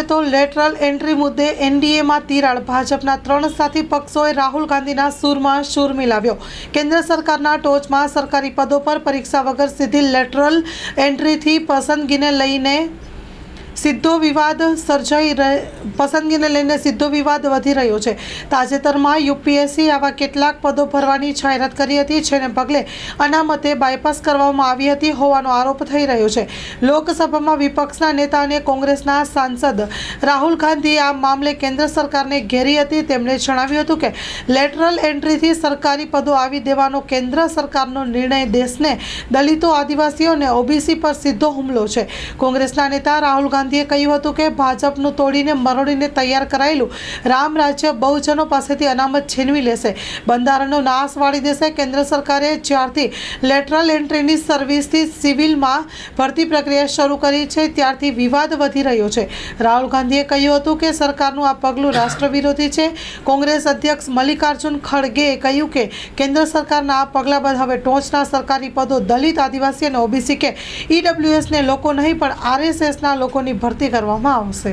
તો lateral entry મુદ્દે એનડીએમાં તિરાડ. ભાજપના 3 સાથી પક્ષોએ રાહુલ ગાંધીના સૂરમાં સૂર મિલાવ્યો. કેન્દ્ર સરકારના ટોચમાં સરકારી પદો પર પરીક્ષા વગર સીધી લેટરલ એન્ટ્રીથી પસંદગીને લઈને સીધો વિવાદ વધી રહ્યો છે. તાજેતરમાં યુપીએસસી આવા કેટલાક પદો ભરવાની જાહેરાત કરી હતી, જેને પગલે અનામતે બાયપાસ કરવામાં આવી હતી હોવાનો આરોપ થઈ રહ્યો છે. લોકસભામાં વિપક્ષના નેતા અને કોંગ્રેસના સાંસદ રાહુલ ગાંધીએ આ મામલે કેન્દ્ર સરકારને ઘેરી હતી. તેમણે જણાવ્યું હતું કે લેટરલ એન્ટ્રીથી સરકારી પદો આવી દેવાનો કેન્દ્ર સરકારનો નિર્ણય દેશને દલિતો, આદિવાસીઓ અને ઓબીસી પર સીધો હુમલો છે. કોંગ્રેસના નેતા રાહુલ ગાંધીએ કહ્યું હતું કે ભાજપનું તોડીને મરોડીને તૈયાર કરાયેલું રામ રાજ્ય બહુજનો પાસેથી અનામત છીનવી લેશે, બંધારણનો નાશ વાળી દેશે. કેન્દ્ર સરકારે જ્યારથી લેટરલ એન્ટ્રીની સર્વિસથી સિવિલમાં ભરતી પ્રક્રિયા શરૂ કરી છે, ત્યારથી વિવાદ વધી રહ્યો છે. રાહુલ ગાંધીએ કહ્યું હતું કે સરકારનું આ પગલું રાષ્ટ્ર વિરોધી છે. કોંગ્રેસ અધ્યક્ષ મલ્લિકાર્જુન ખડગેએ કહ્યું કે કેન્દ્ર સરકારના આ પગલા બાદ હવે ટોચના સરકારી પદો દલિત, આદિવાસી અને ઓબીસી કે ઈડબ્લ્યુએસને લોકો નહીં પણ આરએસએસના લોકોની ભરતી કરવામાં આવશે.